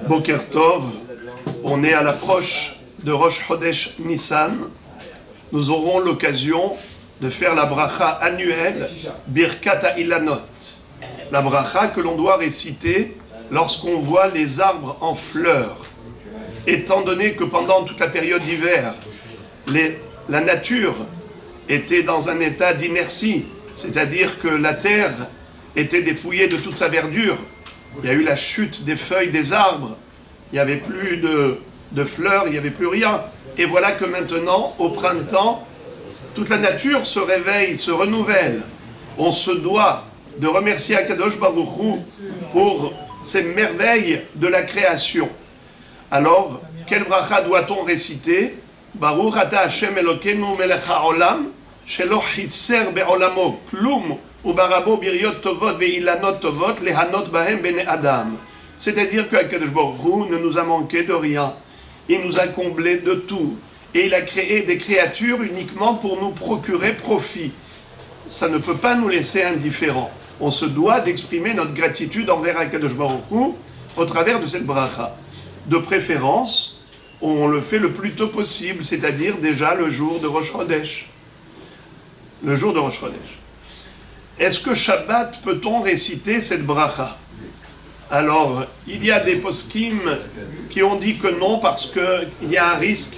Boker Tov, on est à l'approche de Rosh Chodesh Nissan. Nous aurons l'occasion de faire la bracha annuelle Birkat HaIlanot. La bracha que l'on doit réciter lorsqu'on voit les arbres en fleurs. Étant donné que pendant toute la période d'hiver, la nature était dans un état d'inertie, c'est-à-dire que la terre était dépouillée de toute sa verdure. Il y a eu la chute des feuilles des arbres, il n'y avait plus de fleurs, il n'y avait plus rien. Et voilà que maintenant, au printemps, toute la nature se réveille, se renouvelle. On se doit de remercier Akadosh Baruch Hu pour ces merveilles de la création. Alors, quelle bracha doit-on réciter? Baruch ata Hashem Elokeinu melech haolam, shelo chisser be'olamo klum ubarabo biryot tovot ve'ilanot tovot lehanot bahem bene adam. C'est-à-dire que Akadosh Baruch Hu ne nous a manqué de rien. Il nous a comblé de tout. Et il a créé des créatures uniquement pour nous procurer profit. Ça ne peut pas nous laisser indifférents. On se doit d'exprimer notre gratitude envers Akadosh Baruch Hu au travers de cette bracha. De préférence, on le fait le plus tôt possible, c'est-à-dire déjà le jour de Rosh Chodesh. Le jour de Rosh Chodesh. Est-ce que Shabbat peut-on réciter cette bracha? Alors, il y a des poskim qui ont dit que non, parce qu'il y a un risque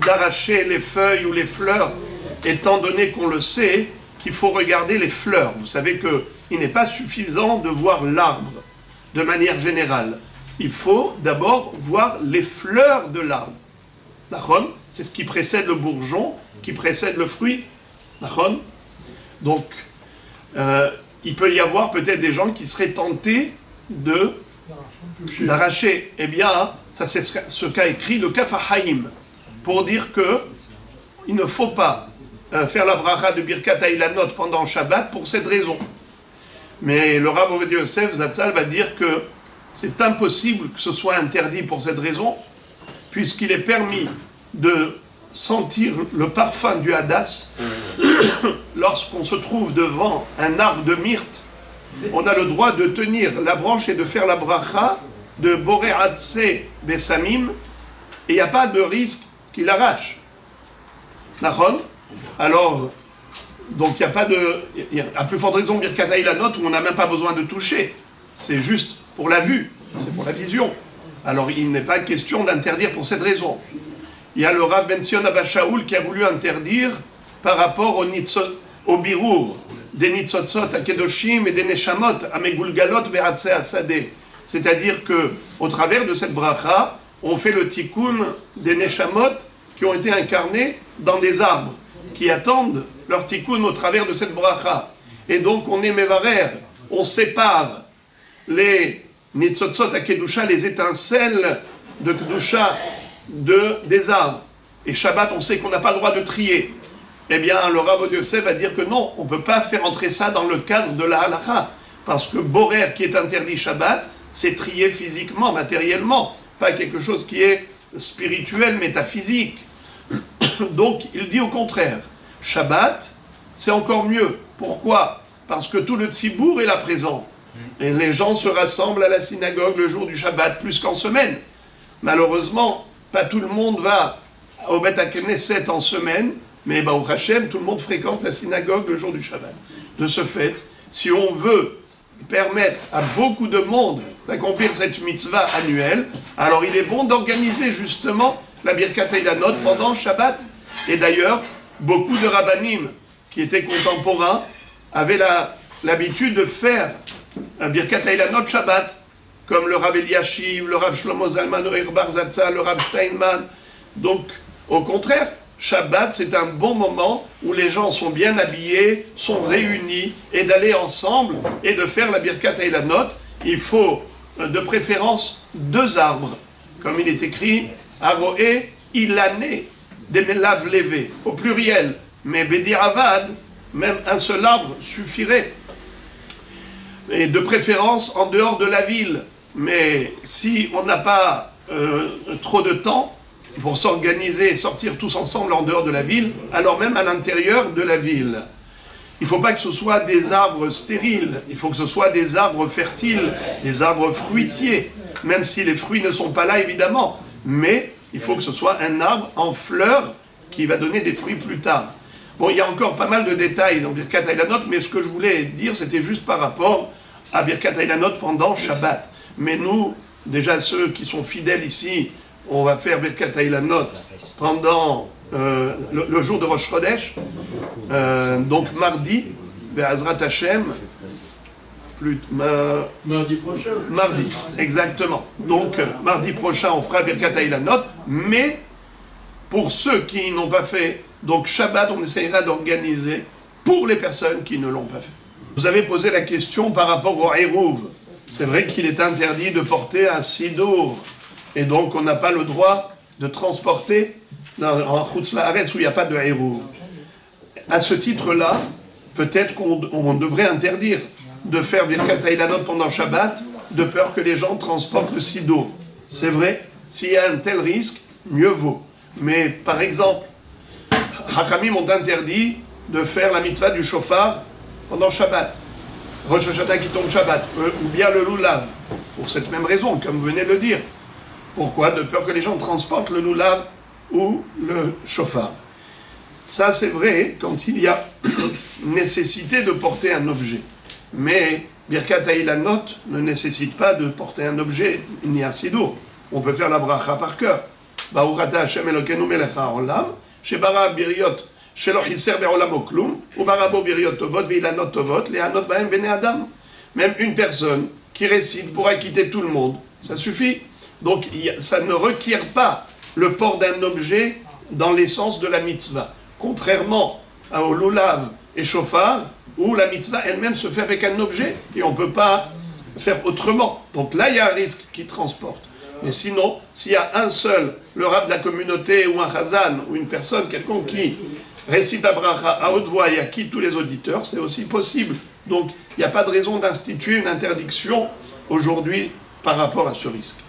d'arracher les feuilles ou les fleurs, étant donné qu'on le sait, qu'il faut regarder les fleurs. Vous savez qu'il n'est pas suffisant de voir l'arbre de manière générale. Il faut d'abord voir les fleurs de l'arbre. D'accord? C'est ce qui précède le bourgeon, qui précède le fruit. D'accord? Donc, il peut y avoir peut-être des gens qui seraient tentés d'arracher. Eh bien, ça c'est ce qu'a écrit le Kaf HaHaim, pour dire que il ne faut pas faire la bracha de Birkat HaIlanot pendant Shabbat pour cette raison. Mais le Rav Ovadia Yosef Zatzal va dire que c'est impossible que ce soit interdit pour cette raison, puisqu'il est permis de sentir le parfum du Hadass lorsqu'on se trouve devant un arbre de myrte. On a le droit de tenir la branche et de faire la bracha de Boré Hatse Besamim, et il n'y a pas de risque qu'il arrache. Nachon? Alors, donc il n'y a pas de... Il y a à plus forte raison Birkat HaIlanot où on n'a même pas besoin de toucher. C'est juste pour la vue, c'est pour la vision. Alors il n'est pas question d'interdire pour cette raison. Il y a le Rav Ben Zion Abba Shaul qui a voulu interdire par rapport au birour des nitzotzot à Kedoshim et des neshamot à Megulgalot Be'atzeh Asadeh. C'est-à-dire que au travers de cette bracha, on fait le tikkun des neshamot qui ont été incarnés dans des arbres, qui attendent leur tikkun au travers de cette bracha. Et donc on est mevarer, on sépare les nitzotzot à Kedusha, les étincelles de Kedusha des arbres. Et Shabbat, on sait qu'on n'a pas le droit de trier. Eh bien, le Rav Ovadia Yosef va dire que non, on ne peut pas faire entrer ça dans le cadre de la halacha. Parce que borer qui est interdit Shabbat, c'est trier physiquement, matériellement, pas quelque chose qui est spirituel, métaphysique. Donc, il dit au contraire, Shabbat, c'est encore mieux. Pourquoi? Parce que tout le tzibour est là présent. Et les gens se rassemblent à la synagogue le jour du Shabbat, plus qu'en semaine. Malheureusement, pas tout le monde va au Beth HaKnesset en semaine, mais au Hachem, tout le monde fréquente la synagogue le jour du Shabbat. De ce fait, si on veut permettre à beaucoup de monde d'accomplir cette mitzvah annuelle, alors il est bon d'organiser justement la Birkat HaIlanot pendant Shabbat. Et d'ailleurs, beaucoup de rabbanim qui étaient contemporains avaient l'habitude de faire un Birkat HaIlanot Shabbat, comme le Rav Eliashiv, le Rav Shlomo Zalman Auerbach Zatzal, le Rav Steinman. Donc, au contraire, Shabbat, c'est un bon moment où les gens sont bien habillés, sont réunis, et d'aller ensemble et de faire la Birkat HaIlanot. Il faut, de préférence, 2 arbres, comme il est écrit, Aroé, Ilané, Demelav Levé, au pluriel. Mais Bediravad, même un seul arbre suffirait. Et de préférence en dehors de la ville. Mais si on n'a pas trop de temps pour s'organiser et sortir tous ensemble en dehors de la ville, alors même à l'intérieur de la ville. Il ne faut pas que ce soit des arbres stériles, il faut que ce soit des arbres fertiles, des arbres fruitiers. même si les fruits ne sont pas là évidemment, mais il faut que ce soit un arbre en fleurs qui va donner des fruits plus tard. Bon, il y a encore pas mal de détails dans Birkat Aylanot, mais ce que je voulais dire, c'était juste par rapport à Birkat Aylanot pendant Shabbat. Mais nous, déjà ceux qui sont fidèles ici, on va faire Birkat Aylanot pendant le jour de Rosh Chodesh, donc mardi, Be'ezrat Hashem, mardi prochain. Mardi, exactement. Donc, mardi prochain, on fera Birkat Aylanot, mais pour ceux qui n'ont pas fait, donc Shabbat, on essayera d'organiser pour les personnes qui ne l'ont pas fait. Vous avez posé la question par rapport au Hérouv. C'est vrai qu'il est interdit de porter un sidour, et donc on n'a pas le droit de transporter en Chutz La'aretz où il n'y a pas de Hérouv. À ce titre-là, peut-être qu'on devrait interdire de faire Birkat Aylanot pendant Shabbat, de peur que les gens transportent le sidour. C'est vrai, s'il y a un tel risque, mieux vaut. Mais par exemple, Hachamim ont interdit de faire la mitzvah du shofar pendant Shabbat. Rosh Hashanah qui tombe Shabbat, ou bien le loulav, pour cette même raison, comme vous venez de le dire. Pourquoi? De peur que les gens transportent le loulav ou le shofar. Ça c'est vrai quand il y a nécessité de porter un objet. Mais Birkat Aylanot ne nécessite pas de porter un objet, ni un sidour. On peut faire la bracha par cœur. Baruch ata Hashem Elokeinu melech haolam, shebara biriot shelo chiser be'olamo klum, ubara bo biriot tovot ve'ilanot tovot, le'anot ba'em v'nei adam. Même une personne qui récite pour acquitter tout le monde, ça suffit. Donc ça ne requiert pas le port d'un objet dans l'essence de la mitzvah. Contrairement au lulav et shofar, où la mitzvah elle-même se fait avec un objet, et on ne peut pas faire autrement. Donc là, il y a un risque qui transporte. Mais sinon, s'il y a un seul, le rab de la communauté, ou un chazan, ou une personne, quelqu'un qui récite la bracha à haute voix et à qui tous les auditeurs, c'est aussi possible. Donc, il n'y a pas de raison d'instituer une interdiction aujourd'hui par rapport à ce risque.